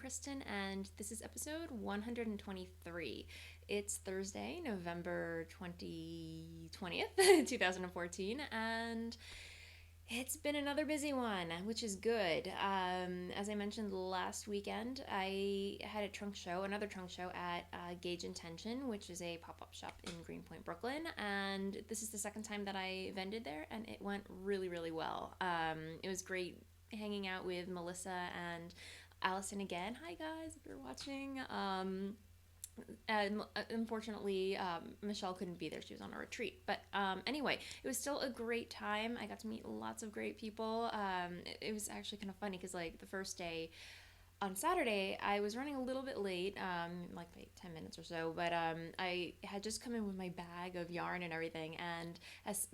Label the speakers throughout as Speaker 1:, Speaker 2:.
Speaker 1: Kristen, and this is episode 123. It's Thursday, November 20th, 2014, and it's been another busy one, which is good. As I mentioned last weekend, I had another trunk show at Gauge Intention, which is a pop-up shop in Greenpoint, Brooklyn, and this is the second time that I vended there, and it went really, really well. It was great hanging out with Melissa and Allison again. Hi guys, if you're watching. And unfortunately, Michelle couldn't be there. She was on a retreat. But anyway, it was still a great time. I got to meet lots of great people. It was actually kind of funny because, like, the first day on Saturday, I was running a little bit late, like 10 minutes or so, but I had just come in with my bag of yarn and everything, and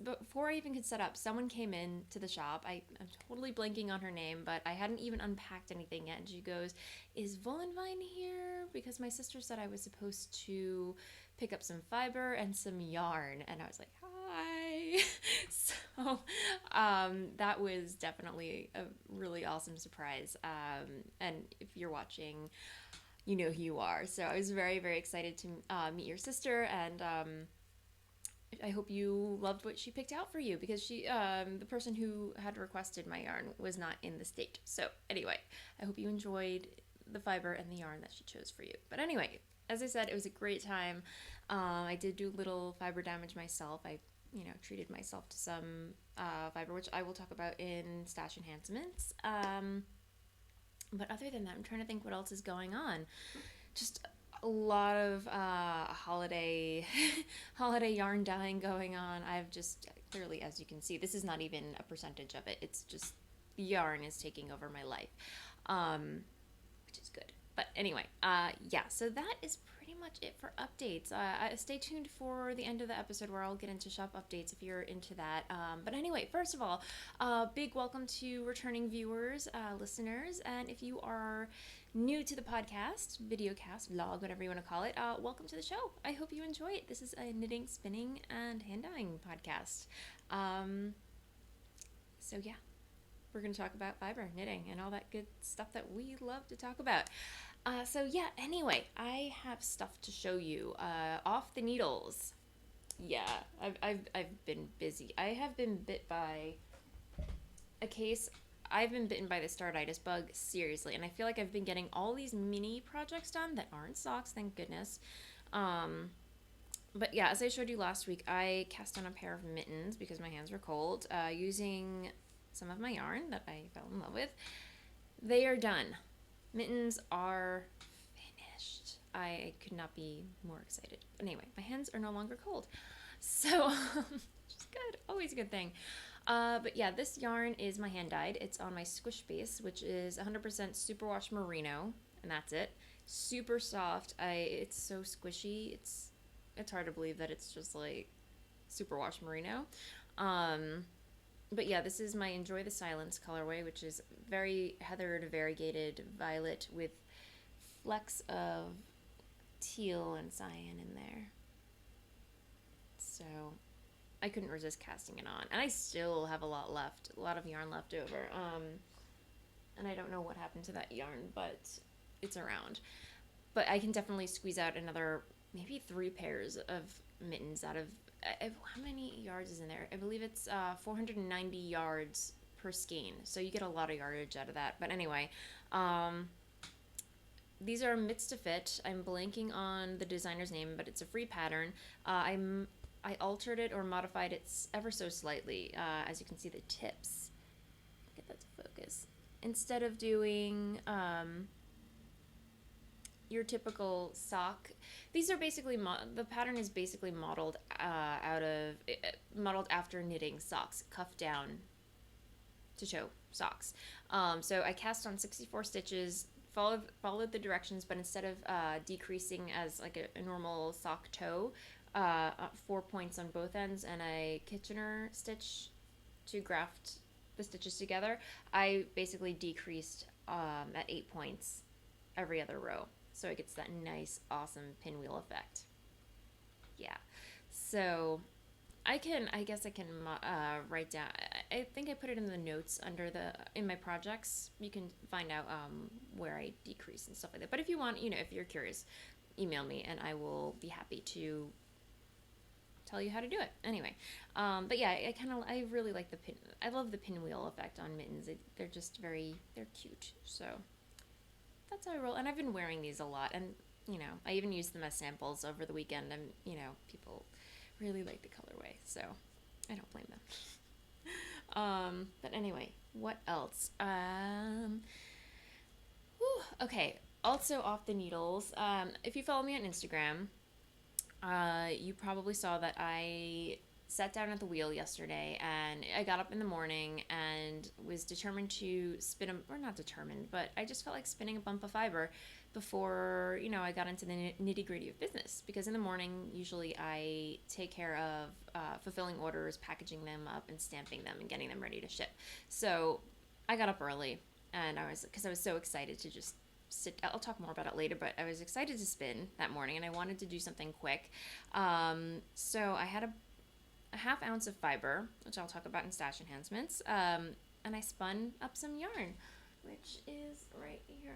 Speaker 1: before I even could set up, someone came in to the shop. I'm totally blanking on her name, but I hadn't even unpacked anything yet, and she goes, "Is Voolenvine here?" Because my sister said I was supposed to pick up some fiber and some yarn, and I was like, "Hi." So that was definitely a really awesome surprise, and if you're watching, you know who you are. So I was very, very excited to meet your sister, and I hope you loved what she picked out for you, because the person who had requested my yarn was not in the state. So anyway, I hope you enjoyed the fiber and the yarn that she chose for you. But anyway, as I said, it was a great time. I did do little fiber damage myself. I treated myself to some fiber, which I will talk about in stash enhancements. But other than that, I'm trying to think what else is going on. Just a lot of holiday yarn dyeing going on. I've just clearly, as you can see, this is not even a percentage of it. It's just the yarn is taking over my life, which is good. But anyway, yeah, so that is pretty much it for updates. Stay tuned for the end of the episode where I'll get into shop updates if you're into that. But anyway, first of all, big welcome to returning viewers, listeners, and if you are new to the podcast, videocast, vlog, whatever you want to call it, welcome to the show. I hope you enjoy it. This is a knitting, spinning, and hand dyeing podcast. So yeah. We're going to talk about fiber, knitting, and all that good stuff that we love to talk about. So yeah, anyway, I have stuff to show you. Off the needles. Yeah, I've been busy. I have been bit by a case. I've been bitten by the starditis bug, seriously, and I feel like I've been getting all these mini projects done that aren't socks, thank goodness. But yeah, as I showed you last week, I cast on a pair of mittens because my hands were cold, using some of my yarn that I fell in love with. They are done. Mittens are finished. I could not be more excited. Anyway, my hands are no longer cold. So, which is good. Always a good thing. But yeah, this yarn is my hand dyed. It's on my Squish Base, which is 100% superwash merino, and that's it. Super soft. It's so squishy. It's hard to believe that it's just like superwash merino. But yeah, this is my Enjoy the Silence colorway, which is very heathered, variegated violet with flecks of teal and cyan in there. So I couldn't resist casting it on. And I still have a lot of yarn left over. And I don't know what happened to that yarn, but it's around. But I can definitely squeeze out another maybe 3 pairs of mittens out of... how many yards is in there? I believe it's 490 yards per skein, so you get a lot of yardage out of that. But anyway, these are mitts to fit. I'm blanking on the designer's name, but it's a free pattern. I altered it or modified it ever so slightly. As you can see, the tips. Get that to focus. Instead of doing your typical sock, these are basically the pattern is basically modeled after knitting socks, cuff down to toe socks. So I cast on 64 stitches, followed the directions, but instead of decreasing as like a normal sock toe, 4 points on both ends and a Kitchener stitch to graft the stitches together, I basically decreased at 8 points every other row. So it gets that nice, awesome pinwheel effect. Yeah. So I guess I can write down, I think I put it in the notes under in my projects. You can find out where I decrease and stuff like that. But if you want, if you're curious, email me and I will be happy to tell you how to do it. Anyway, but yeah, I really like the pin. I love the pinwheel effect on mittens. They're just they're cute. So that's how I roll. And I've been wearing these a lot, and I even used them as samples over the weekend, and people really like the colorway, so I don't blame them. But anyway, what else? Okay. Also off the needles. If you follow me on Instagram, you probably saw that I sat down at the wheel yesterday, and I got up in the morning and was determined to or not determined, but I just felt like spinning a bump of fiber before, I got into the nitty-gritty of business. Because in the morning, usually I take care of fulfilling orders, packaging them up, and stamping them and getting them ready to ship. So I got up early, and because I was so excited to just I'll talk more about it later, but I was excited to spin that morning, and I wanted to do something quick. So I had a half ounce of fiber, which I'll talk about in stash enhancements, and I spun up some yarn, which is right here.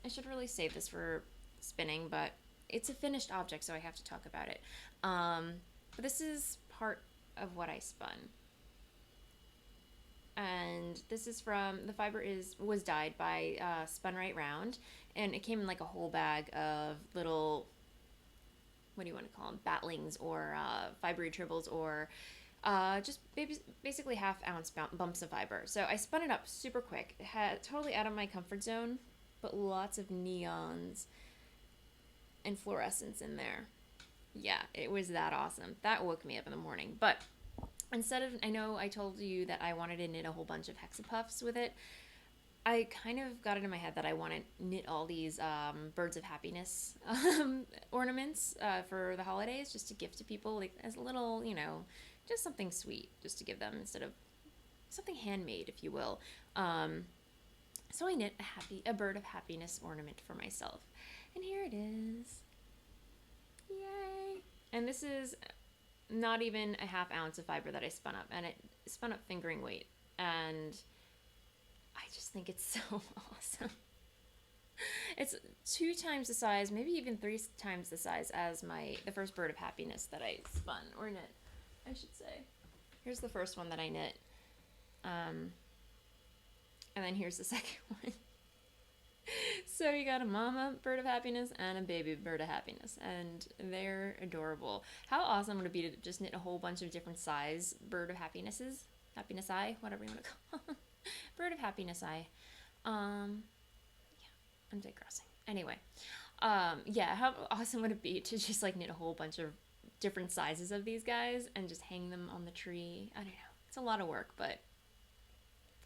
Speaker 1: I should really save this for spinning, but it's a finished object, so I have to talk about it. But this is part of what I spun. And this is the fiber was dyed by Spun Right Round, and it came in like a whole bag of little, what do you want to call them, batlings or fibery tribbles, or just basically half ounce bumps of fiber. So I spun it up super quick. It had totally out of my comfort zone, but lots of neons and fluorescence in there. Yeah, it was that awesome. That woke me up in the morning. But I know I told you that I wanted to knit a whole bunch of hexapuffs with it. I kind of got it in my head that I want to knit all these birds of happiness ornaments for the holidays, just to gift to people, like as a little, just something sweet, just to give them instead of something handmade, if you will. So I knit a bird of happiness ornament for myself, and here it is. Yay! And this is not even a half ounce of fiber that I spun up, and it spun up fingering weight, and I just think it's so awesome. It's 2 times the size, maybe even 3 times the size as the first bird of happiness that I spun, or knit, I should say. Here's the first one that I knit, and then here's the second one. So you got a mama bird of happiness and a baby bird of happiness, and they're adorable. How awesome would it be to just knit a whole bunch of different size bird of happinesses? Happiness eye, whatever you want to call it. Bird of happiness eye. Yeah, I'm digressing. Anyway, yeah, how awesome would it be to just like knit a whole bunch of different sizes of these guys and just hang them on the tree? I don't know. It's a lot of work, but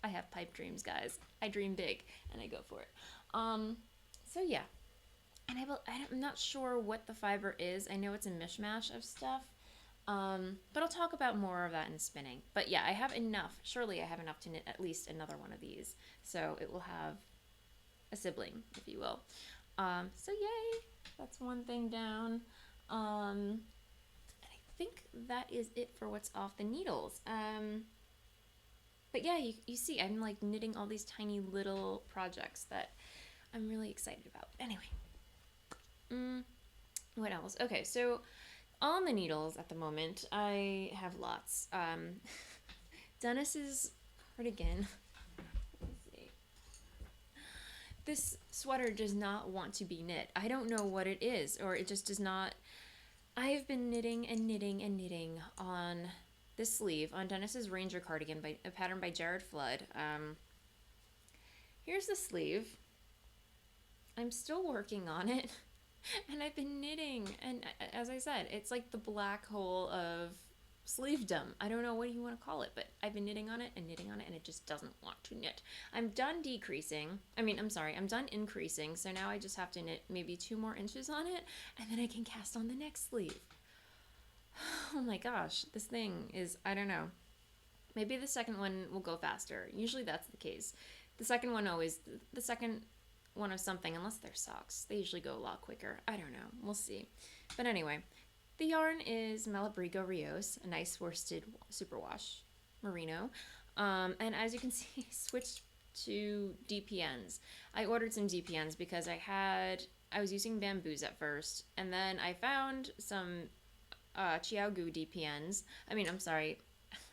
Speaker 1: I have pipe dreams, guys. I dream big, and I go for it. So yeah, and I'm not sure what the fiber is. I know it's a mishmash of stuff, but I'll talk about more of that in spinning. But yeah, I have enough. Surely I have enough to knit at least another one of these, so it will have a sibling, if you will. So yay, that's one thing down. And I think that is it for what's off the needles. But yeah, you see, I'm like knitting all these tiny little projects that I'm really excited about. Anyway, what else? Okay, so on the needles at the moment, I have lots. Dennis's cardigan. Let's see. This sweater does not want to be knit. I don't know what it is, or it just does not. I have been knitting and knitting and knitting on this sleeve on Dennis's Ranger cardigan, a pattern by Jared Flood. Here's the sleeve. I'm still working on it, and I've been knitting, and as I said, it's like the black hole of sleevedom. I don't know what you want to call it, but I've been knitting on it, and it just doesn't want to knit. I'm done I'm done increasing, so now I just have to knit maybe 2 more inches on it, and then I can cast on the next sleeve. Oh my gosh, this thing is, I don't know. Maybe the second one will go faster. Usually that's the case. The second one of something, unless they're socks, they usually go a lot quicker. I don't know. We'll see. But anyway, the yarn is Malabrigo Rios, a nice worsted superwash. merino. And as you can see, I switched to DPNs. I ordered some DPNs because I was using bamboos at first, and then I found some Chiaogu DPNs. I'm sorry,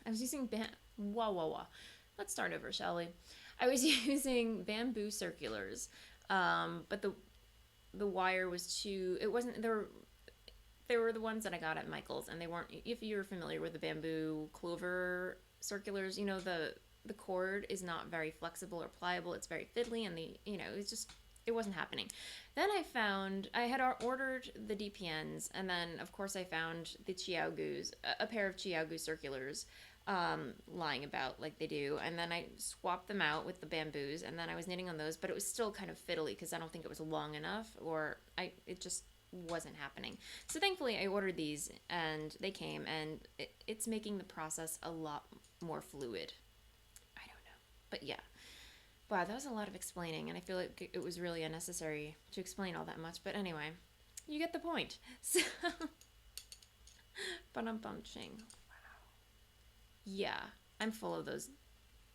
Speaker 1: I was using wah wah wah. Let's start over, shall we? I was using bamboo circulars, but the wire was too. It wasn't. They were the ones that I got at Michael's, and they weren't. If you're familiar with the bamboo clover circulars, you know the cord is not very flexible or pliable. It's very fiddly, and it wasn't happening. Then I had ordered the DPNs, and then of course I found the Chiaogus, a pair of Chiaogu circulars, lying about like they do, and then I swapped them out with the bamboos, and then I was knitting on those, but it was still kind of fiddly because I don't think it was long enough, or it just wasn't happening. So thankfully I ordered these, and they came, and it's making the process a lot more fluid. I don't know, but yeah. Wow, that was a lot of explaining, and I feel like it was really unnecessary to explain all that much. But anyway, you get the point. So, but I'm bunching. Wow. Yeah, I'm full of those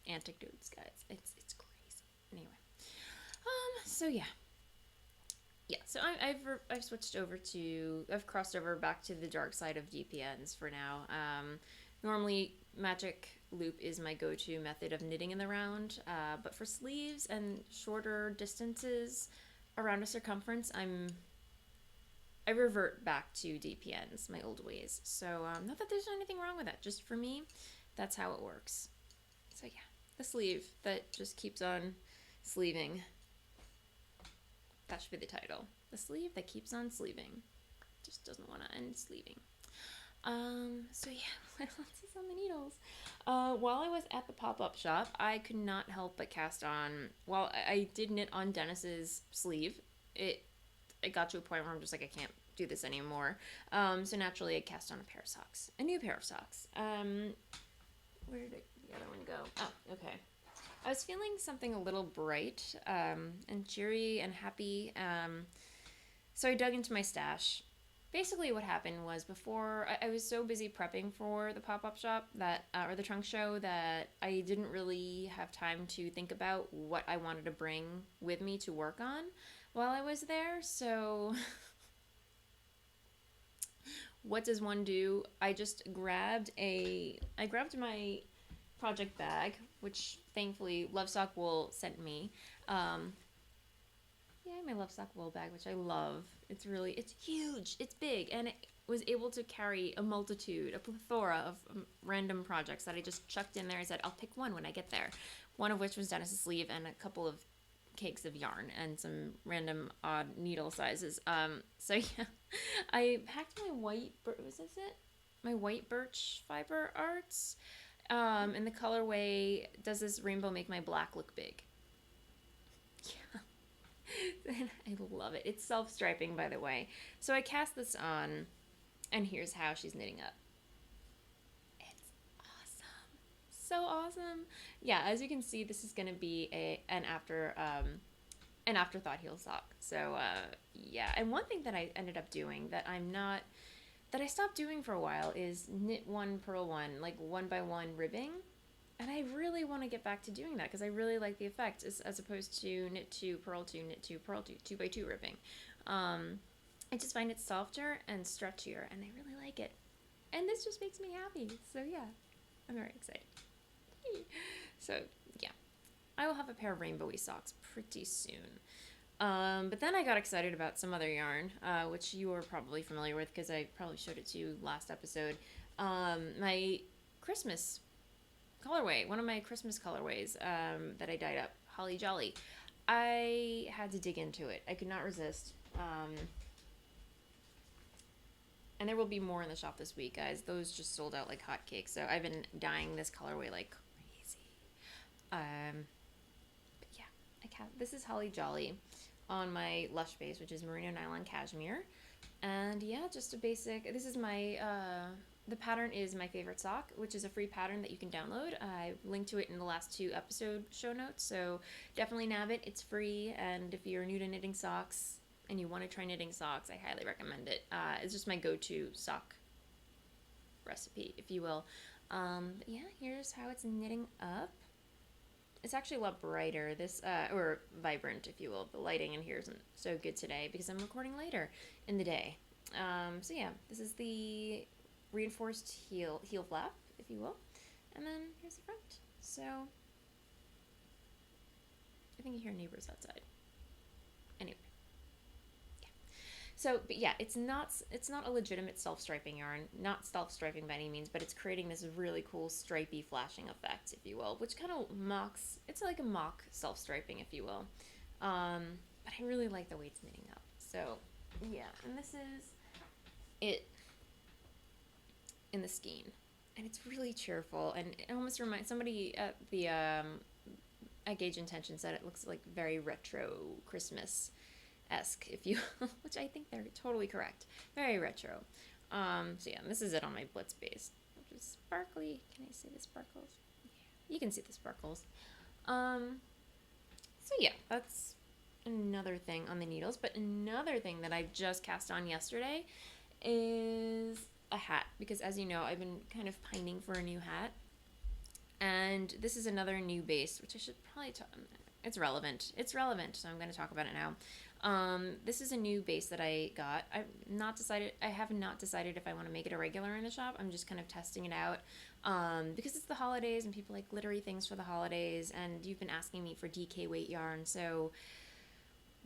Speaker 1: anecdotes, guys. It's crazy. Anyway, so yeah. So I've switched over to I've crossed over back to the dark side of DPNs for now. Normally, magic loop is my go-to method of knitting in the round, but for sleeves and shorter distances around a circumference, I revert back to DPNs, my old ways. So not that there's anything wrong with that, just for me, that's how it works. So yeah, the sleeve that just keeps on sleeving. That should be the title. The sleeve that keeps on sleeving. Just doesn't want to end sleeving. So yeah, what else is on the needles? While I was at the pop-up shop, I could not help but cast on, well, I did knit on Dennis's sleeve. It got to a point where I'm just like, I can't do this anymore. So naturally I cast on a new pair of socks. Where did the other one go? Oh, okay. I was feeling something a little bright, and cheery and happy. So I dug into my stash. Basically what happened was before I was so busy prepping for the pop-up shop or the trunk show that I didn't really have time to think about what I wanted to bring with me to work on while I was there. So what does one do? I grabbed my project bag, which thankfully Lovesock Wool sent me. My Lovesock Wool bag, which I love. It's huge, it's big, and it was able to carry a plethora of random projects that I just chucked in there. I said, I'll pick one when I get there. One of which was Dennis's sleeve and a couple of cakes of yarn and some random odd needle sizes. So yeah, I packed my my white birch fiber arts. And the colorway, Does This Rainbow Make My Black Look Big? Yeah. I love it. It's self-striping, by the way. So I cast this on, and here's how she's knitting up. It's awesome. So awesome. Yeah, as you can see, this is going to be an afterthought heel sock. So, yeah. And one thing that I ended up doing that I stopped doing for a while is knit one, purl one, like one by one ribbing. And I really want to get back to doing that because I really like the effect as opposed to knit two, purl two, knit two, purl two, 2x2 ribbing. I just find it softer and stretchier, and I really like it. And this just makes me happy. So yeah, I'm very excited. So yeah, I will have a pair of rainbowy socks pretty soon. But then I got excited about some other yarn, which you are probably familiar with because I probably showed it to you last episode. My Christmas colorway, one of my Christmas colorways that I dyed up, Holly Jolly. I had to dig into it. I could not resist. And there will be more in the shop this week, guys. Those just sold out like hotcakes. So I've been dyeing this colorway like crazy. But yeah, this is Holly Jolly on my Lush base, which is merino nylon cashmere. And yeah, just a basic, this is my, the pattern is My Favorite Sock, which is a free pattern that you can download. I linked to it in the last 2 episode show notes, so definitely nab it. It's free, and if you're new to knitting socks and you want to try knitting socks, I highly recommend it. It's just my go-to sock recipe, if you will. But yeah, here's how it's knitting up. It's actually a lot brighter, this, or vibrant, if you will. The lighting in here isn't so good today because I'm recording later in the day. So yeah, this is the reinforced heel flap, if you will. And then here's the front. So I think you hear neighbors outside. Anyway. So, but yeah, it's not a legitimate self-striping yarn, not self-striping by any means, but it's creating this really cool stripy flashing effect, if you will, which kind of mocks, it's like a mock self-striping, if you will. But I really like the way it's knitting up. So, yeah, and this is it in the skein. And it's really cheerful, and it almost reminds, somebody at the, at Gauge Intention said it looks like very retro Christmas esque, if you, which I think they're totally correct. Very retro. So yeah, this is it on my Blitz base, which is sparkly. Can I see the sparkles? Yeah, you can see the sparkles. So yeah, that's another thing on the needles. But another thing that I just cast on yesterday is a hat, because as you know, I've been kind of pining for a new hat. And this is another new base, which I should probably talk. It's relevant. It's relevant, so I'm going to talk about it now. This is a new base that I got. I have not decided if I want to make it a regular in the shop. I'm just kind of testing it out because it's the holidays and people like glittery things for the holidays, and you've been asking me for DK weight yarn, so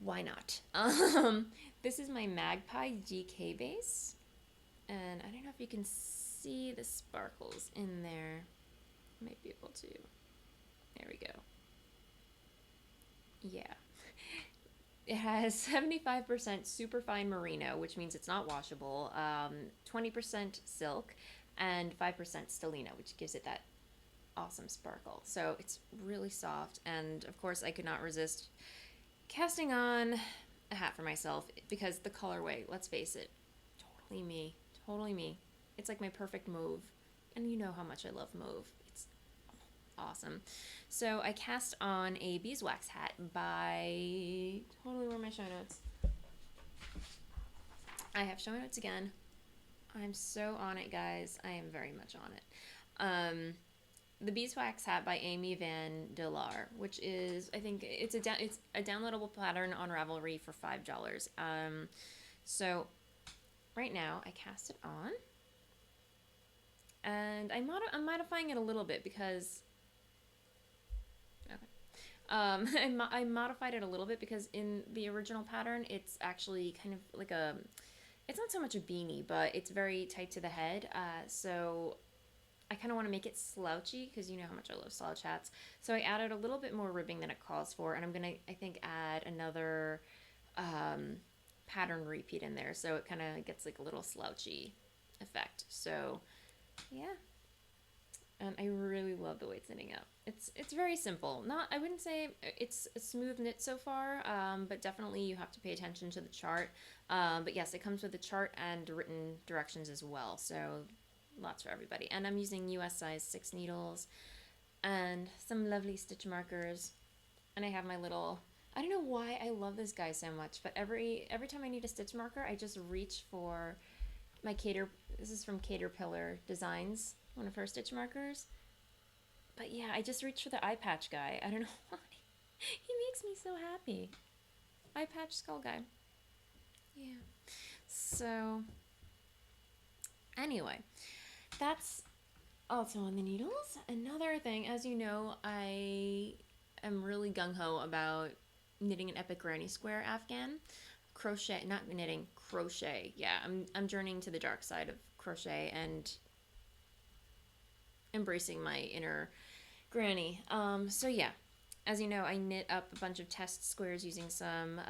Speaker 1: why not? This is my Magpie DK base, and I don't know if you can see the sparkles in there. I might be able to. There we go. Yeah. It has 75% superfine merino, which means it's not washable, 20% silk, and 5% stellina, which gives it that awesome sparkle. So it's really soft, and of course I could not resist casting on a hat for myself because the colorway, let's face it, totally me. Totally me. It's like my perfect mauve, and you know how much I love mauve. It's awesome. So I cast on a beeswax hat by, totally where are my show notes? I have show notes again. I'm so on it, guys. I am very much on it. The beeswax hat by Amy Van Delar, which is, I think it's a downloadable pattern on Ravelry for $5. So right now I cast it on, and I'm modifying it a little bit because I modified it a little bit because in the original pattern, it's actually kind of like it's not so much a beanie, but it's very tight to the head. So I kind of want to make it slouchy because you know how much I love slouch hats. So I added a little bit more ribbing than it calls for, and I'm going to, I think, add another pattern repeat in there. So it kind of gets like a little slouchy effect. So yeah. And I really love the way it's knitting up. It's very simple. I wouldn't say it's a smooth knit so far, but definitely you have to pay attention to the chart. But yes, it comes with a chart and written directions as well. So lots for everybody. And I'm using US size 6 needles and some lovely stitch markers. And I have my little, I don't know why I love this guy so much, but every time I need a stitch marker, I just reach for my this is from Caterpillar Designs, one of her stitch markers. But yeah, I just reached for the eye patch guy. I don't know why. He makes me so happy. Eye patch skull guy. Yeah. So, anyway, that's also on the needles. Another thing, as you know, I am really gung-ho about knitting an epic granny square Afghan. Crochet, not knitting, crochet. Yeah, I'm journeying to the dark side of crochet and embracing my inner granny. So yeah, as you know, I knit up a bunch of test squares using some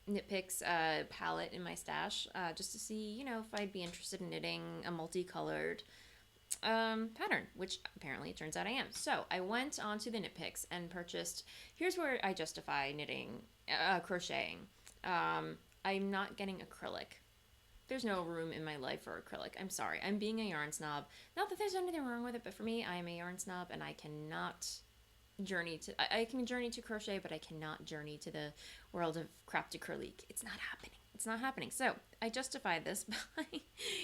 Speaker 1: Knit Picks palette in my stash, just to see, you know, if I'd be interested in knitting a multicolored pattern, which apparently it turns out I am. So I went onto the Knit Picks and purchased, here's where I justify knitting, crocheting. I'm not getting acrylic. There's no room in my life for acrylic. I'm sorry. I'm being a yarn snob. Not that there's anything wrong with it, but for me, I am a yarn snob, and I cannot journey to... I can journey to crochet, but I cannot journey to the world of craft acrylic. It's not happening. It's not happening. So I justified this by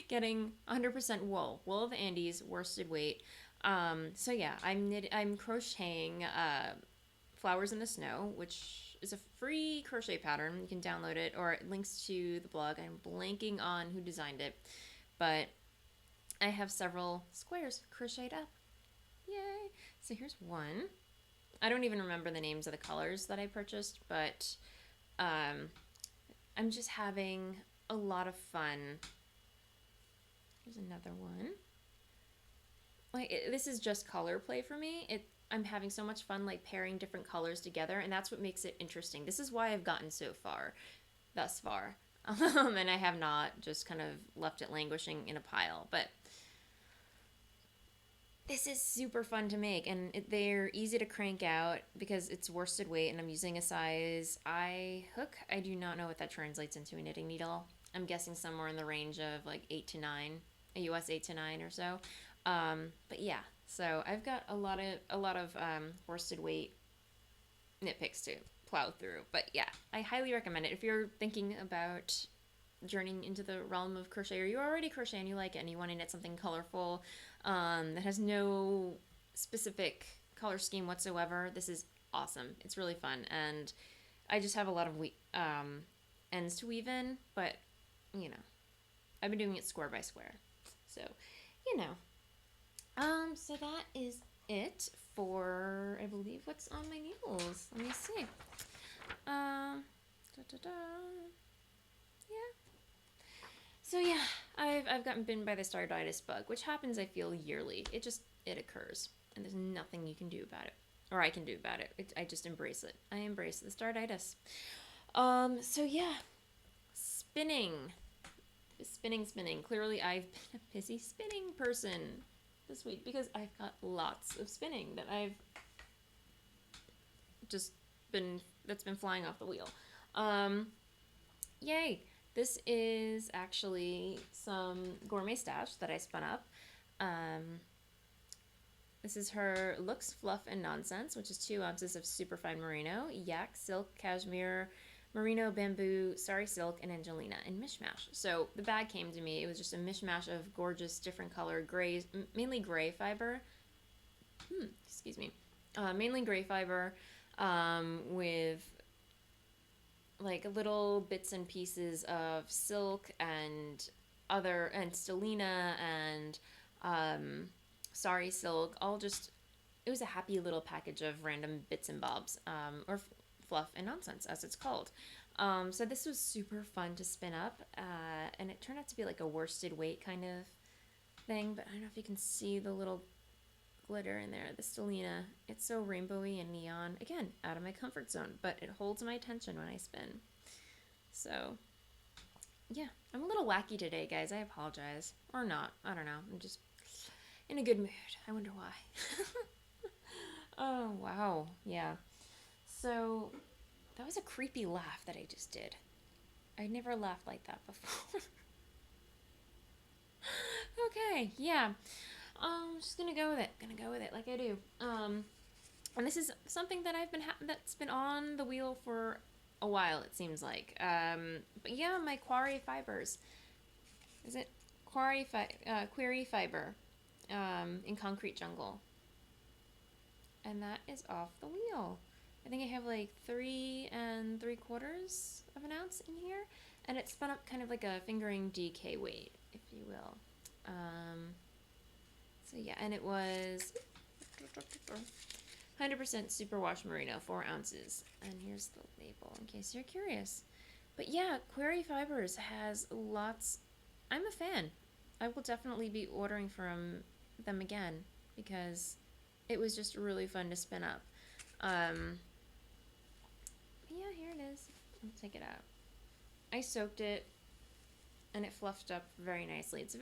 Speaker 1: getting 100% wool of the Andes, worsted weight. So yeah, I'm crocheting Flowers in the Snow, which is a free crochet pattern. You can download it, or it links to the blog. I'm blanking on who designed it, but I have several squares crocheted up. Yay! So here's one. I don't even remember the names of the colors that I purchased, but I'm just having a lot of fun. Here's another one. This is just color play for me. I'm having so much fun like pairing different colors together, and that's what makes it interesting. This is why I've gotten so far, thus far. And I have not just kind of left it languishing in a pile. But this is super fun to make, and they're easy to crank out because it's worsted weight, and I'm using a size I hook. I do not know what that translates into a knitting needle. I'm guessing somewhere in the range of like 8 to 9, a US 8 to 9 or so. But yeah, so I've got a lot of worsted weight knit picks to plow through. But yeah, I highly recommend it if you're thinking about journeying into the realm of crochet, or you already crochet and you like it and you want to knit something colorful that has no specific color scheme whatsoever. This is awesome. It's really fun, and I just have a lot of ends to weave in, but you know, I've been doing it square by square, so you know. So that is it for, I believe, what's on my needles. Let me see. Yeah. So yeah, I've gotten bitten by the Starditis bug, which happens, I feel, yearly. It occurs, and there's nothing you can do about it, or I can do about it. I just embrace it. I embrace the Starditis. So yeah, spinning. Clearly, I've been a busy spinning person this week because I've got lots of spinning that I've just that's been flying off the wheel. Yay! This is actually some gourmet stash that I spun up. This is her Looks, Fluff, and Nonsense, which is 2 ounces of superfine merino, yak, silk, cashmere, merino, bamboo, sari silk, and Angelina in mishmash. So the bag came to me. It was just a mishmash of gorgeous, different colored grays, mainly gray fiber. Excuse me. Mainly gray fiber with like little bits and pieces of silk and stellina and sari silk. It was a happy little package of random bits and bobs, or fluff and nonsense, as it's called. So this was super fun to spin up, and it turned out to be like a worsted weight kind of thing, but I don't know if you can see the little glitter in there, the stellina. It's so rainbowy and neon. Again, out of my comfort zone, but it holds my attention when I spin. So, yeah, I'm a little wacky today, guys. I apologize. Or not. I don't know. I'm just in a good mood. I wonder why. Oh, wow. Yeah. So, that was a creepy laugh that I just did. I never laughed like that before. Okay, yeah. I'm just gonna go with it like I do. And this is something that that's been on the wheel for a while, it seems like. But yeah, my Quarry fibers. Is it Query fiber in Concrete Jungle. And that is off the wheel. I think I have like 3 3/4 of an ounce in here, and it's spun up kind of like a fingering DK weight, if you will. So yeah, and it was 100% superwash merino, 4 ounces. And here's the label in case you're curious. But yeah, Quarry Fibers has lots. I'm a fan. I will definitely be ordering from them again because it was just really fun to spin up. Yeah, here it is. I'll take it out. I soaked it and it fluffed up very nicely. It's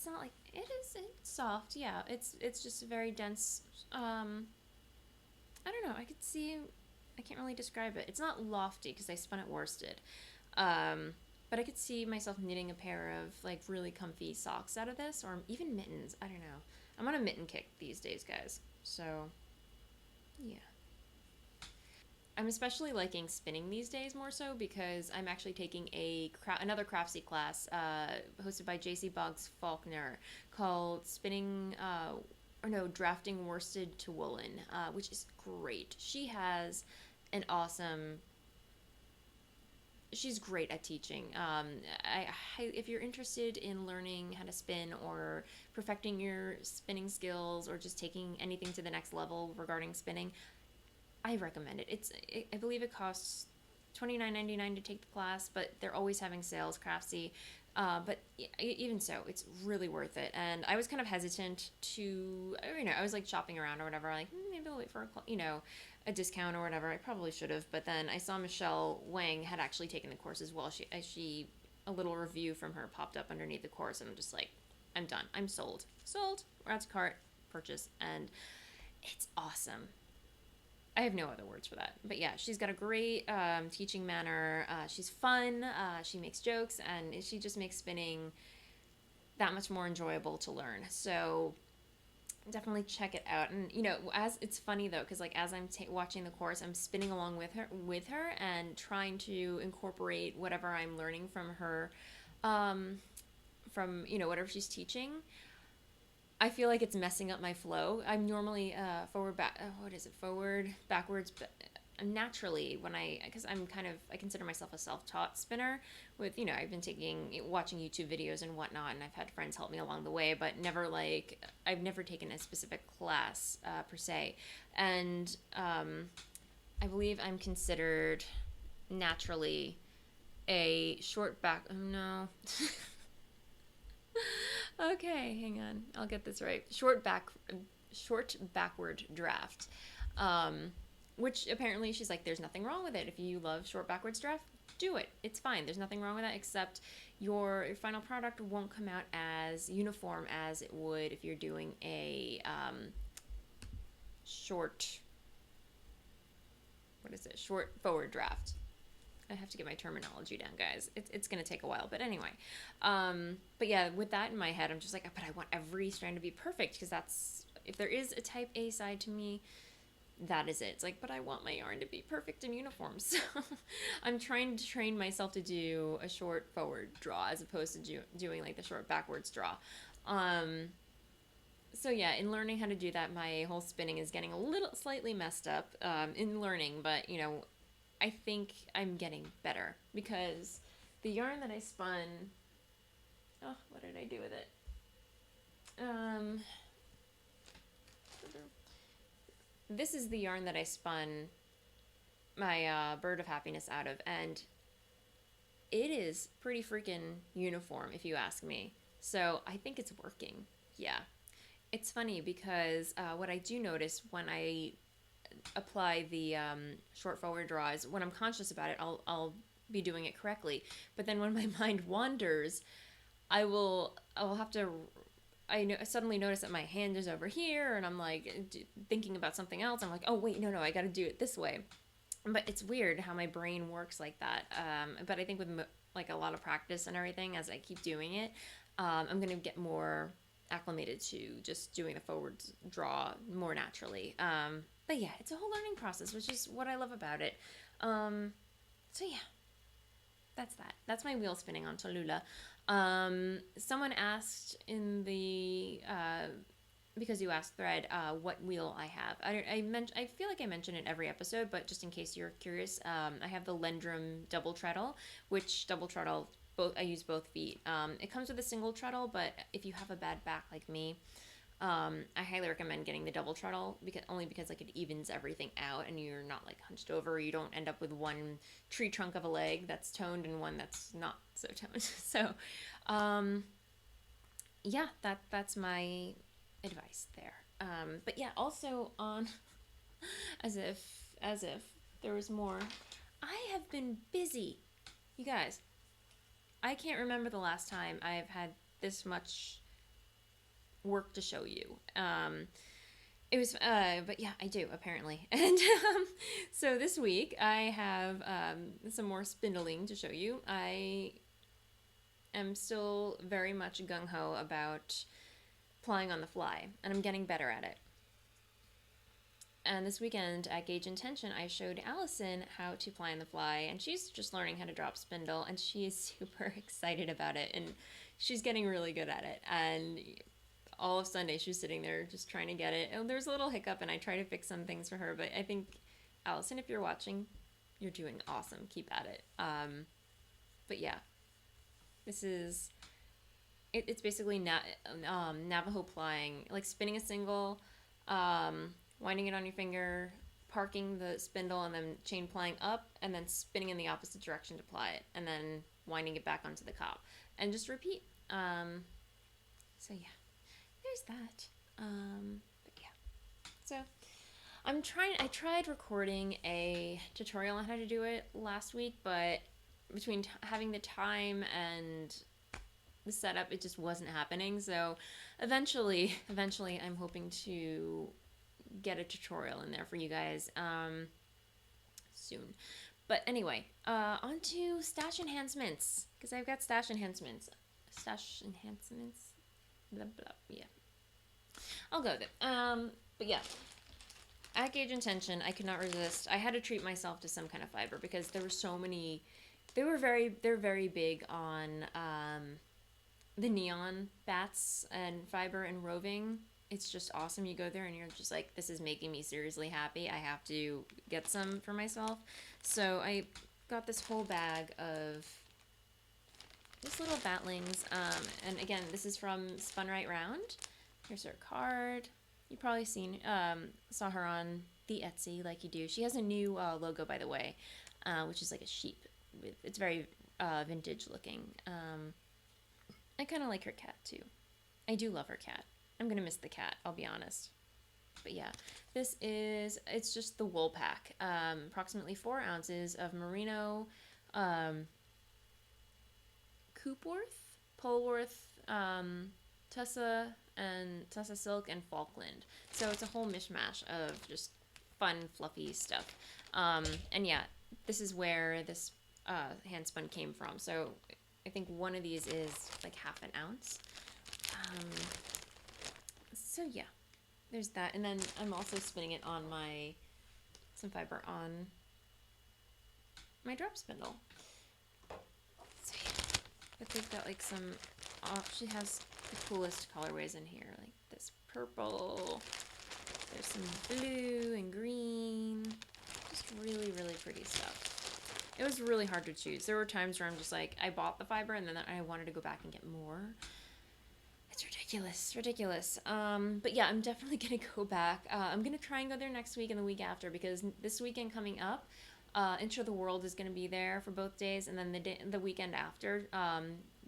Speaker 1: not like, it's soft, yeah. It's just a very dense, I don't know, I can't really describe it. It's not lofty because I spun it worsted. But I could see myself knitting a pair of like really comfy socks out of this, or even mittens. I don't know. I'm on a mitten kick these days, guys. So, yeah. I'm especially liking spinning these days more so because I'm actually taking another Craftsy class hosted by JC Boggs Faulkner called Spinning or no Drafting Worsted to Woolen, which is great. An awesome she's great at teaching. If you're interested in learning how to spin or perfecting your spinning skills or just taking anything to the next level regarding spinning, I recommend it. I believe it costs $29.99 to take the class, but they're always having sales, Craftsy. But even so, it's really worth it. And I was kind of hesitant to, I was like shopping around or whatever, like maybe I'll wait for a discount or whatever. I probably should have, but then I saw Michelle Wang had actually taken the course as well. She a little review from her popped up underneath the course, and I'm just like, I'm done. I'm sold. Add to cart, purchase, and it's awesome. I have no other words for that. But yeah, she's got a great teaching manner. She's fun. She makes jokes, and she just makes spinning that much more enjoyable to learn. So definitely check it out. And as it's funny though, because like as I'm watching the course, I'm spinning along with her and trying to incorporate whatever I'm learning from her, from whatever she's teaching. I feel like it's messing up my flow. I'm normally forward, backwards, but naturally because I consider myself a self-taught spinner with, I've been watching YouTube videos and whatnot, and I've had friends help me along the way, but I've never taken a specific class per se. And I believe I'm considered naturally a oh no. Okay, hang on. I'll get this right. Short backward draft. Which apparently she's like, there's nothing wrong with it. If you love short backwards draft, do it. It's fine. There's nothing wrong with that, except your final product won't come out as uniform as it would if you're doing a short forward draft. I have to get my terminology down, guys. It's going to take a while. But anyway. But yeah, with that in my head, I'm just like, but I want every strand to be perfect, because if there is a type A side to me, that is it. It's like, but I want my yarn to be perfect and uniform. So I'm trying to train myself to do a short forward draw as opposed to doing like the short backwards draw. So yeah, in learning how to do that, my whole spinning is getting slightly messed up in learning, but I think I'm getting better because the yarn that I spun, what did I do with it? This is the yarn that I spun my Bird of Happiness out of, and it is pretty freaking uniform if you ask me. So I think it's working. Yeah. It's funny because what I do notice when I apply the short forward draws, when I'm conscious about it, I'll be doing it correctly. But then when my mind wanders, I'll have to. I suddenly notice that my hand is over here, and I'm like thinking about something else. I'm like, oh wait, no, I got to do it this way. But it's weird how my brain works like that. But I think with like a lot of practice and everything, as I keep doing it, I'm gonna get more acclimated to just doing the forward draw more naturally. But yeah, it's a whole learning process, which is what I love about it. So yeah, that's that. That's my wheel spinning on Tallulah. Someone asked in the because you asked thread what wheel I have. I feel like I mention it every episode, but just in case you're curious, I have the Lendrum double treadle, which double treadle I use both feet. It comes with a single treadle, but if you have a bad back like me, I highly recommend getting the double treadle because like it evens everything out, and you're not like hunched over. You don't end up with one tree trunk of a leg that's toned and one that's not so toned. So, yeah, that's my advice there. But yeah, also on as if there was more. I have been busy, you guys. I can't remember the last time I've had this much work to show you. It was, but yeah, I do apparently. And so this week I have some more spindling to show you. I am still very much gung-ho about plying on the fly, and I'm getting better at it. And this weekend at Gauge Intention, I showed Allison how to ply on the fly, and she's just learning how to drop spindle, and she is super excited about it, and she's getting really good at it. And all of Sunday, she was sitting there just trying to get it. And there was a little hiccup, and I tried to fix some things for her, but I think, Allison, if you're watching, you're doing awesome. Keep at it. But yeah, this is... It's basically Navajo plying, like spinning a single, winding it on your finger, parking the spindle, and then chain plying up, and then spinning in the opposite direction to ply it, and then winding it back onto the cop, and just repeat. So yeah, there's that. But yeah, so I tried recording a tutorial on how to do it last week, but between having the time and the setup, it just wasn't happening. So eventually I'm hoping to get a tutorial in there for you guys soon. But anyway, on to stash enhancements, because I've got stash enhancements. Blah, blah, yeah. I'll go with it. But yeah, at Gauge Intention, I could not resist. I had to treat myself to some kind of fiber, because there were so many. They're very big on the neon bats and fiber and roving. It's just awesome. You go there and you're just like, this is making me seriously happy. I have to get some for myself. So I got this whole bag of these little batlings. And again, this is from Spun Right Round. Here's her card. You probably saw her on the Etsy like you do. She has a new logo, by the way, which is like a sheep. It's very vintage looking. I kind of like her cat too. I do love her cat. I'm gonna miss the cat, I'll be honest. But yeah, it's just the wool pack. Approximately 4 ounces of merino, Coopworth, Polworth, Tussa silk, and Falkland. So it's a whole mishmash of just fun, fluffy stuff. And yeah, this is where this hand spun came from. So I think one of these is like half an ounce. So yeah, there's that. And then I'm also spinning it on some fiber on my drop spindle. So yeah, but they've got like some, she has the coolest colorways in here, like this purple, there's some blue and green, just really, really pretty stuff. It was really hard to choose. There were times where I'm just like, I bought the fiber and then I wanted to go back and get more. It's ridiculous. But yeah, I'm definitely going to go back. I'm going to try and go there next week and the week after, because this weekend coming up, Intro the World is going to be there for both days, and then the weekend after,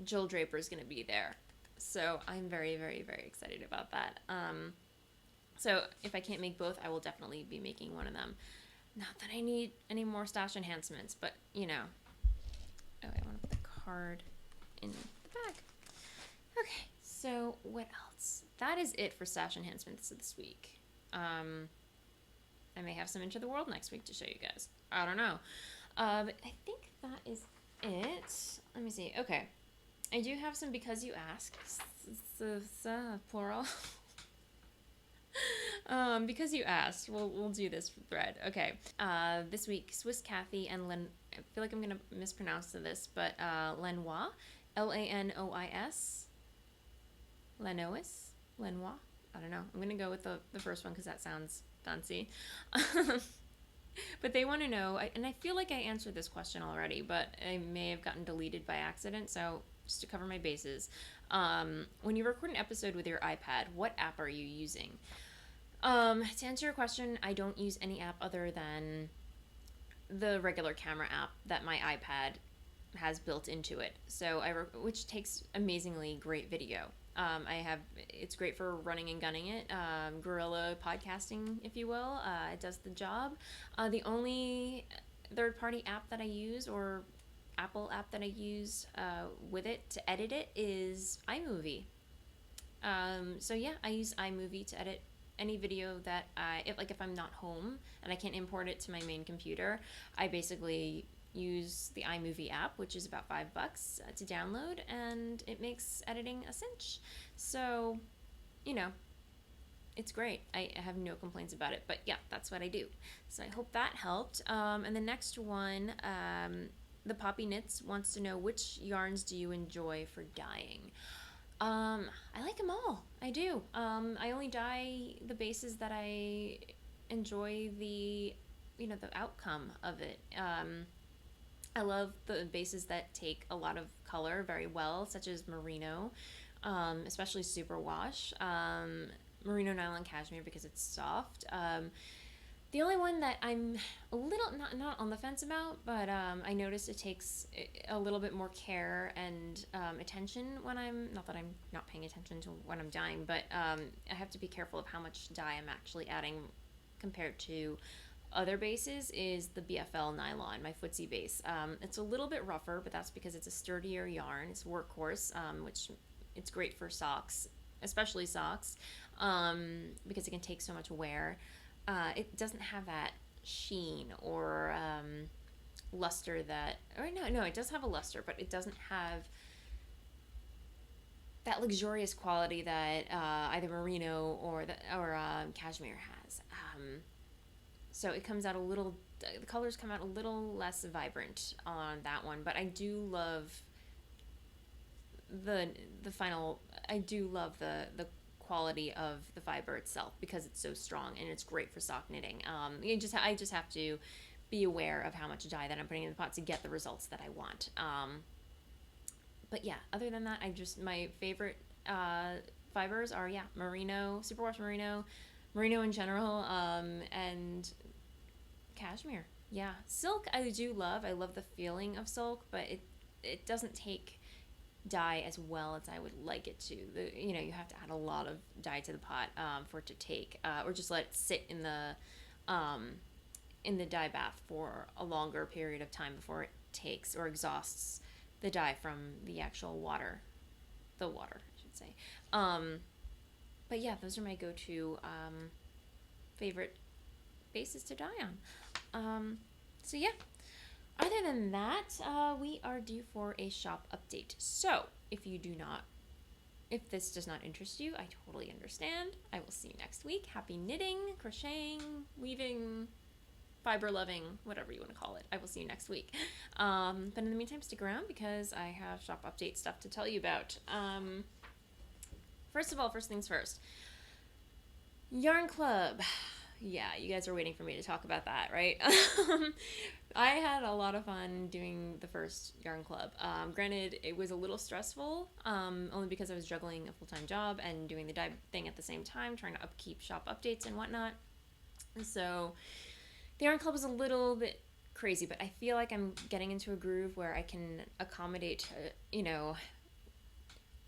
Speaker 1: Jill Draper is going to be there. So I'm very, very, very excited about that. So if I can't make both, I will definitely be making one of them. Not that I need any more stash enhancements, but, you know. Oh, I want to put the card in the bag. Okay, so what else? That is it for stash enhancements this week. I may have some Into the World next week to show you guys. I don't know. But I think that is it. Let me see. Okay. I do have some Because You Ask. Plural. Because you asked, we'll do this thread. Okay. This week, Swiss Kathy and Len. I feel like I'm gonna mispronounce this, but Lenois, Lanois, Lenois. I don't know. I'm gonna go with the first one because that sounds fancy. But they want to know, and I feel like I answered this question already, but I may have gotten deleted by accident. So just to cover my bases, when you record an episode with your iPad, what app are you using? To answer your question, I don't use any app other than the regular camera app that my iPad has built into it. So which takes amazingly great video. It's great for running and gunning it, guerrilla podcasting, if you will. It does the job. The only third-party app that I use, or Apple app that I use with it to edit it, is iMovie. So yeah, I use iMovie to edit any video that if I'm not home and I can't import it to my main computer, I basically use the iMovie app, which is about $5 to download, and it makes editing a cinch. So, you know, it's great. I have no complaints about it. But yeah, that's what I do. So I hope that helped. And the next one, the Poppy Knits wants to know, which yarns do you enjoy for dyeing? I like them all. I do. I only dye the bases that I enjoy the outcome of it. I love the bases that take a lot of color very well, such as merino, especially superwash. Merino nylon cashmere because it's soft. The only one that I'm a little not on the fence about, but I noticed it takes a little bit more care and attention when I'm not that I'm not paying attention to when I'm dyeing, but I have to be careful of how much dye I'm actually adding compared to other bases. Is the BFL nylon, my footsie base. It's a little bit rougher, but that's because it's a sturdier yarn. It's workhorse, which it's great for socks, especially socks, because it can take so much wear. It doesn't have that sheen or luster that, or no, it does have a luster, but it doesn't have that luxurious quality that either merino or cashmere has. So it comes out the colors come out a little less vibrant on that one, but I do love the final. I do love the quality of the fiber itself because it's so strong and it's great for sock knitting. I just have to be aware of how much dye that I'm putting in the pot to get the results that I want. But yeah, other than that, my favorite fibers are merino, superwash merino in general, and cashmere. Yeah, silk I do love. I love the feeling of silk, but it doesn't take dye as well as I would like it to. You have to add a lot of dye to the pot for it to take, or just let it sit in the dye bath for a longer period of time before it takes or exhausts the dye from the actual water, I should say. But yeah, those are my go-to favorite bases to dye on. So yeah. Other than that, we are due for a shop update. So, if this does not interest you, I totally understand. I will see you next week. Happy knitting, crocheting, weaving, fiber loving, whatever you want to call it. I will see you next week. But in the meantime, stick around because I have shop update stuff to tell you about. First things first. Yarn Club. Yeah, you guys are waiting for me to talk about that, right? I had a lot of fun doing the first Yarn Club. Granted, it was a little stressful, only because I was juggling a full-time job and doing the dye thing at the same time, trying to upkeep shop updates and whatnot. So the Yarn Club was a little bit crazy, but I feel like I'm getting into a groove where I can accommodate,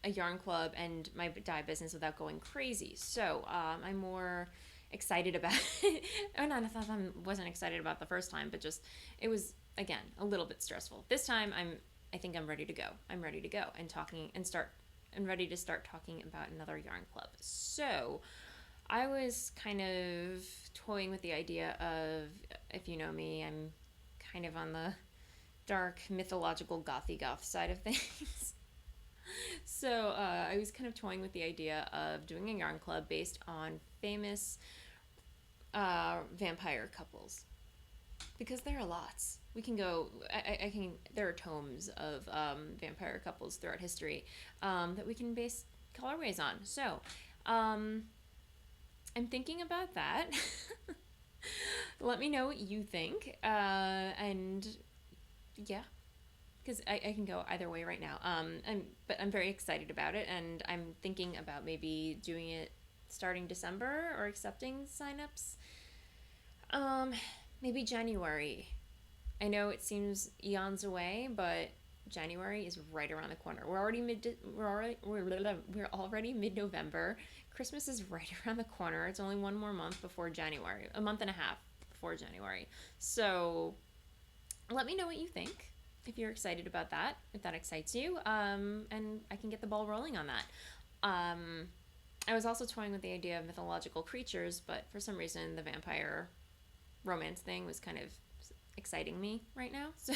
Speaker 1: a Yarn Club and my dye business without going crazy. So I'm more excited about it. Oh, no, I thought I wasn't excited about the first time, but just it was again a little bit stressful. This time I think I'm ready to go. I'm ready to go and ready to start talking about another Yarn Club. So I was kind of toying with the idea of, if you know me, I'm kind of on the dark mythological gothy goth side of things. So I was kind of toying with the idea of doing a Yarn Club based on famous vampire couples, because there are lots. We can go. There are tomes of vampire couples throughout history that we can base colorways on. So I'm thinking about that. Let me know what you think, and yeah. Because I can go either way right now. But I'm very excited about it, and I'm thinking about maybe doing it starting December or accepting signups. Maybe January. I know it seems eons away, but January is right around the corner. We're already mid-November. Christmas is right around the corner. It's only one more month before January, a month and a half before January. So let me know what you think. If you're excited about that, if that excites you, and I can get the ball rolling on that. I was also toying with the idea of mythological creatures, but for some reason the vampire romance thing was kind of exciting me right now. So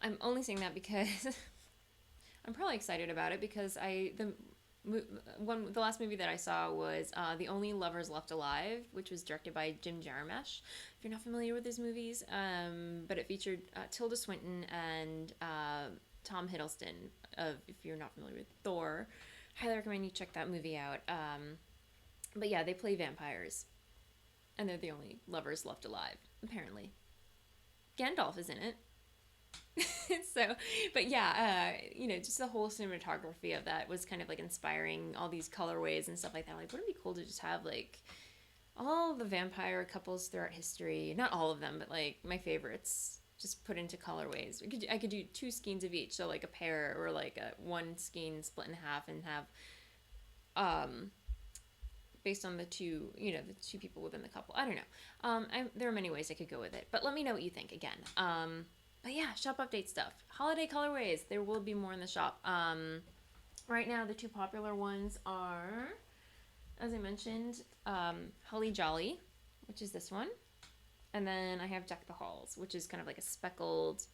Speaker 1: I'm only saying that because I'm probably excited about it because the last movie that I saw was The Only Lovers Left Alive, which was directed by Jim Jarmusch. If you're not familiar with his movies, but it featured Tilda Swinton and Tom Hiddleston. If you're not familiar with Thor, highly recommend you check that movie out. But yeah, they play vampires, and they're the only lovers left alive, apparently. Gandalf is in it. So, but yeah, just the whole cinematography of that was kind of like inspiring, all these colorways and stuff like that. Like, wouldn't it be cool to just have like all the vampire couples throughout history? Not all of them, but like my favorites just put into colorways. I could do 2 skeins of each, so like a pair, or like one skein split in half and have based on the two people within the couple. I don't know. There are many ways I could go with it, but let me know what you think again. But yeah, shop update stuff. Holiday colorways. There will be more in the shop. Right now, the 2 popular ones are, as I mentioned, Holly Jolly, which is this one. And then I have Deck the Halls, which is kind of like a speckled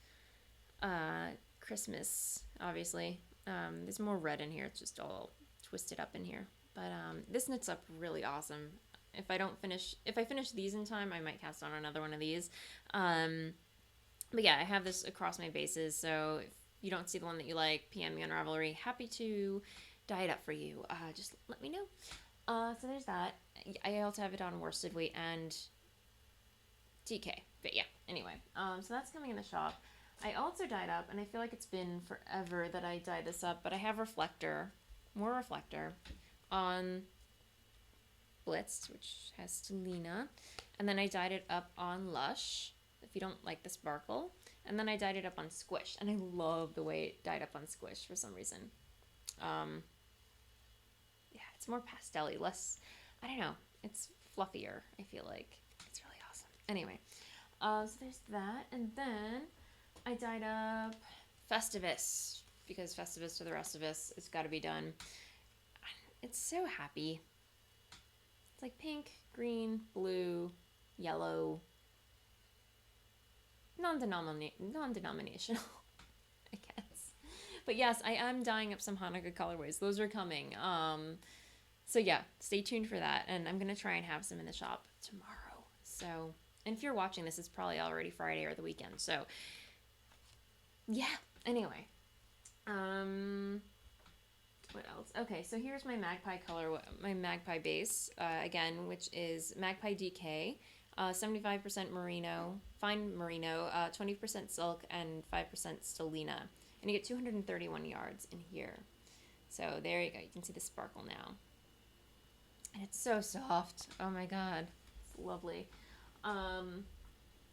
Speaker 1: Christmas, obviously. There's more red in here. It's just all twisted up in here. But this knits up really awesome. If I finish these in time, I might cast on another one of these. But yeah, I have this across my bases, so if you don't see the one that you like, PM me on Ravelry. Happy to dye it up for you. Just let me know. So there's that. I also have it on worsted weight and DK. But yeah, anyway. So that's coming in the shop. I also dyed up, and I feel like it's been forever that I dyed this up, but I have more reflector, on Blitzed, which has Stelina. And then I dyed it up on Lush, if you don't like the sparkle. And then I dyed it up on Squish, and I love the way it dyed up on Squish for some reason. Yeah, it's more pastel-y, less, I don't know, it's fluffier, I feel like. It's really awesome. Anyway, so there's that, and then I dyed up Festivus, because Festivus to the rest of us, it's got to be done. It's so happy. It's like pink, green, blue, yellow, non-denominational, I guess. But yes, I am dyeing up some Hanukkah colorways. Those are coming. So yeah, stay tuned for that. And I'm going to try and have some in the shop tomorrow. So, and if you're watching this, it's probably already Friday or the weekend. So yeah, anyway. What else? Okay, so here's my magpie color, my magpie base, again, which is Magpie DK, 75% merino, fine merino, 20% silk, and 5% stellina. And you get 231 yards in here. So there you go. You can see the sparkle now. And it's so soft. Oh my god. It's lovely. And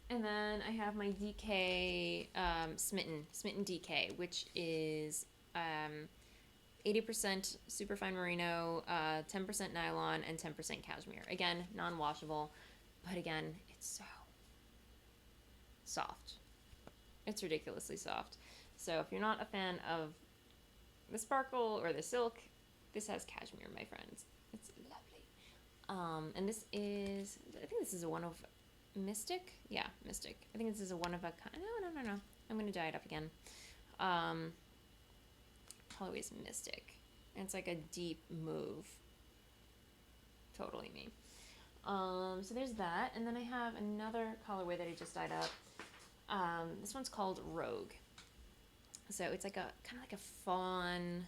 Speaker 1: then I have my DK Smitten DK, which is 80% superfine merino, 10% nylon, and 10% cashmere. Again, non-washable, but again, it's so soft. It's ridiculously soft. So if you're not a fan of the sparkle or the silk, this has cashmere, my friends. It's lovely. And this is, I think this is a one of Mystic? Yeah, Mystic. I think this is a one of a kind. No. I'm going to dye it up again. Colorway's Mystic. And it's like a deep mauve. Totally me. So there's that. And then I have another colorway that I just dyed up. This one's called Rogue. So it's like a kind of like a fawn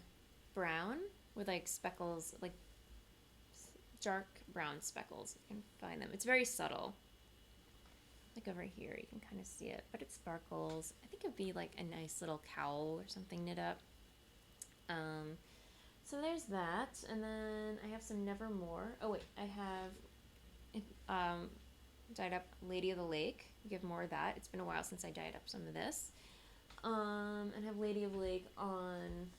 Speaker 1: brown with like speckles, like dark brown speckles. You can find them. It's very subtle. Like over here, you can kind of see it, but it sparkles. I think it'd be like a nice little cowl or something knit up. So there's that, and then I have some Nevermore. Oh wait, I have dyed up Lady of the Lake. Give more of that. It's been a while since I dyed up some of this. And have Lady of the Lake on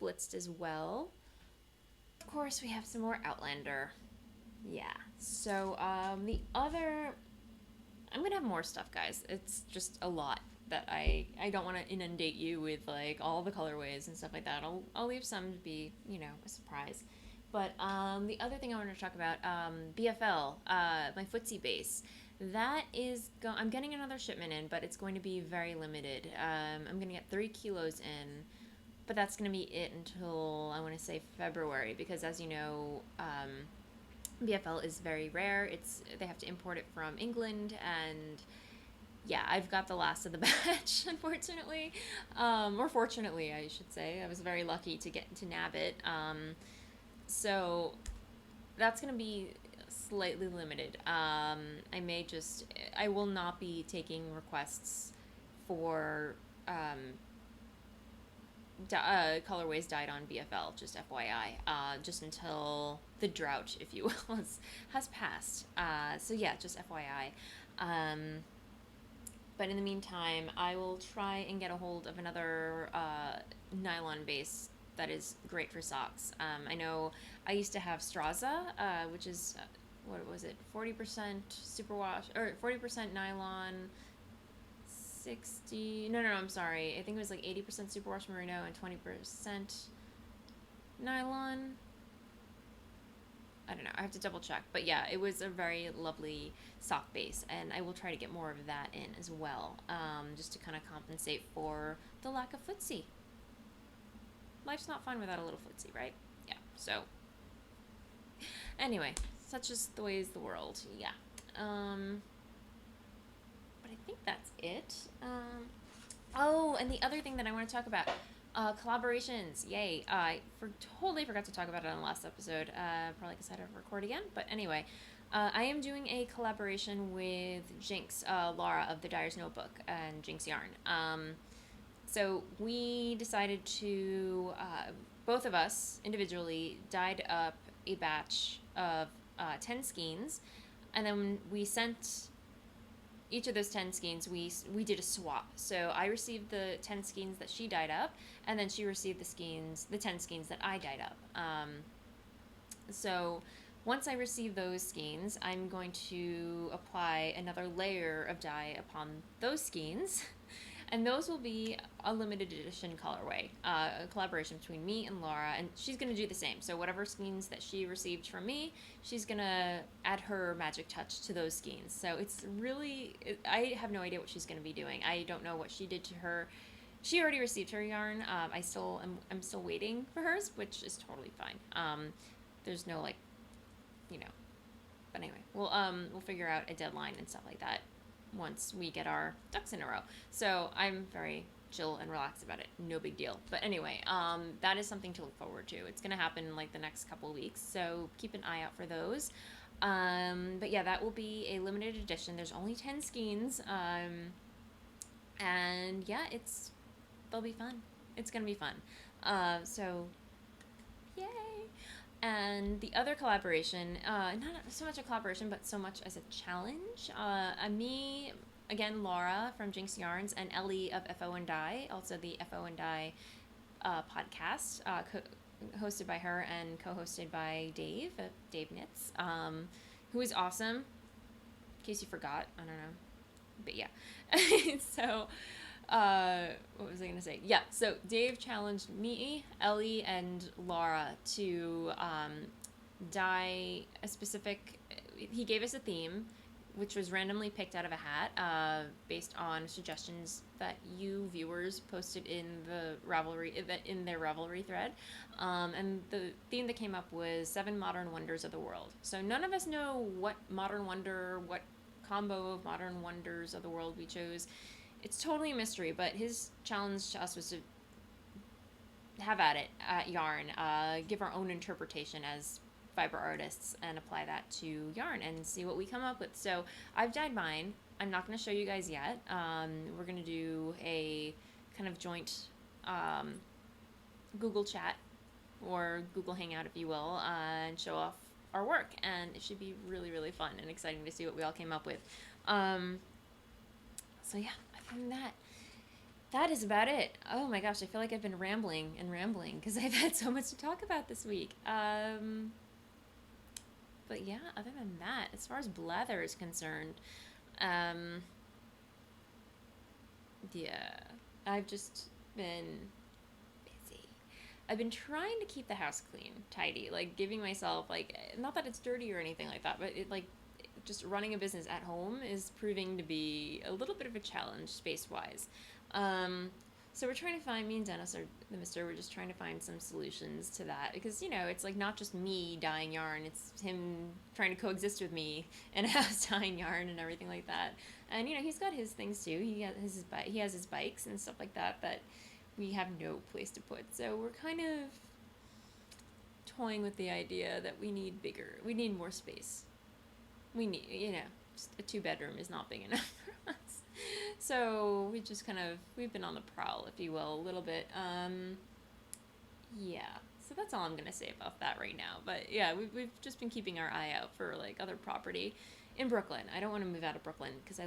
Speaker 1: Blitzed as well. Of course, we have some more Outlander. Yeah. So the other, I'm gonna have more stuff, guys. It's just a lot that I don't want to inundate you with like all the colorways and stuff like that. I'll leave some to be, you know, a surprise. But the other thing I wanted to talk about, BFL, my footsie base. That is, I'm getting another shipment in, but it's going to be very limited. I'm going to get 3 kilos in but that's going to be it until I want to say February, because as you know, BFL is very rare. They have to import it from England, and yeah, I've got the last of the batch, unfortunately, or fortunately, I should say. I was very lucky to get to nab it. So that's gonna be slightly limited. I will not be taking requests for colorways dyed on BFL, just FYI, just until the drought, if you will, has passed. So yeah, just FYI. But in the meantime, I will try and get a hold of another nylon base that is great for socks. I know I used to have Straza, which is, what was it, 40% superwash, or 40% nylon, 60, no, I'm sorry. I think it was like 80% superwash merino and 20% nylon. I don't know. I have to double check. But yeah, it was a very lovely sock base, and I will try to get more of that in as well, just to kind of compensate for the lack of footsie. Life's not fun without a little footsie, right? Yeah. So anyway, such is the ways of the world. Yeah. But I think that's it. Oh, and the other thing that I want to talk about, collaborations. Yay. I totally forgot to talk about it on the last episode, probably because I had to record again. But anyway, I am doing a collaboration with Jinx, Laura of the Dyer's Notebook, and Jinx Yarn. So we decided to, both of us individually dyed up a batch of 10 skeins, and then we sent each of those 10 skeins, we did a swap. So I received the 10 skeins that she dyed up, and then she received the 10 skeins that I dyed up. So once I receive those skeins, I'm going to apply another layer of dye upon those skeins, and those will be a limited edition colorway, a collaboration between me and Laura, and she's going to do the same. So whatever skeins that she received from me, she's going to add her magic touch to those skeins. So it's really, I have no idea what she's going to be doing. I don't know what she did to her. She already received her yarn. I'm still waiting for hers, which is totally fine. There's no, like, you know, but anyway, we'll figure out a deadline and stuff like that once we get our ducks in a row. So I'm very chill and relaxed about it. No big deal. But anyway, that is something to look forward to. It's going to happen in like the next couple of weeks, so keep an eye out for those. But yeah, that will be a limited edition. There's only 10 skeins. And yeah, they'll be fun. It's going to be fun. So yay. And the other collaboration, not so much a collaboration, but so much as a challenge. Me, again, Laura from Jinx Yarns, and Ellie of FO and Dye, also the FO and Dye podcast, hosted by her and co-hosted by Dave Knits, who is awesome. In case you forgot, I don't know, but yeah. So. What was I going to say? Yeah, so Dave challenged me, Ellie, and Laura to dye a specific... He gave us a theme, which was randomly picked out of a hat, based on suggestions that you viewers posted in their Ravelry thread. And the theme that came up was 7 Modern Wonders of the World. So none of us know what combo of Modern Wonders of the World we chose. It's totally a mystery, but his challenge to us was to have at it at yarn, give our own interpretation as fiber artists, and apply that to yarn and see what we come up with. So I've dyed mine. I'm not going to show you guys yet. We're going to do a kind of joint Google chat or Google Hangout, if you will, and show off our work. And it should be really, really fun and exciting to see what we all came up with. So yeah. And that is about it. Oh my gosh, I feel like I've been rambling because I've had so much to talk about this week. But yeah, other than that, as far as blather is concerned, yeah, I've just been busy. I've been trying to keep the house clean, tidy, like giving myself, like, not that it's dirty or anything like that, but it, like, just running a business at home is proving to be a little bit of a challenge space-wise. So we're trying to find, me and Dennis, or the mister, we're just trying to find some solutions to that. Because, it's like not just me dyeing yarn, it's him trying to coexist with me in a house dyeing yarn and everything like that. And, he's got his things too. He has his bikes and stuff like that we have no place to put. So we're kind of toying with the idea that we need more space. We need, just a 2-bedroom is not big enough for us. So we've been on the prowl, if you will, a little bit. Yeah. So that's all I'm gonna say about that right now. But yeah, we've just been keeping our eye out for like other property in Brooklyn. I don't want to move out of Brooklyn because I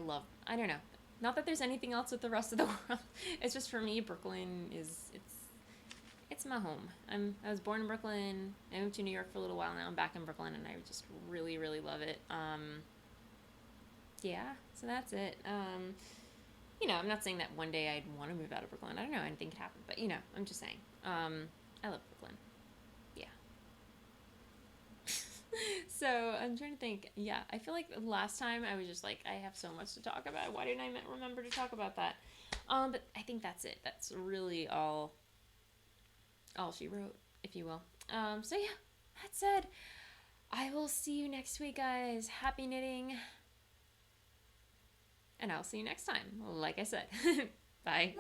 Speaker 1: don't know. Not that there's anything else with the rest of the world. It's just for me, Brooklyn it's my home. I was born in Brooklyn. I moved to New York for a little while now. I'm back in Brooklyn, and I just really, really love it. Yeah, so that's it. I'm not saying that one day I'd want to move out of Brooklyn. I don't know. Anything could happen, but I'm just saying. I love Brooklyn. Yeah. So I'm trying to think. Yeah, I feel like last time I was just like, I have so much to talk about. Why didn't I remember to talk about that? But I think that's it. That's really all she wrote, if you will. So yeah, that said, I will see you next week, guys. Happy knitting. And I'll see you next time, like I said. Bye.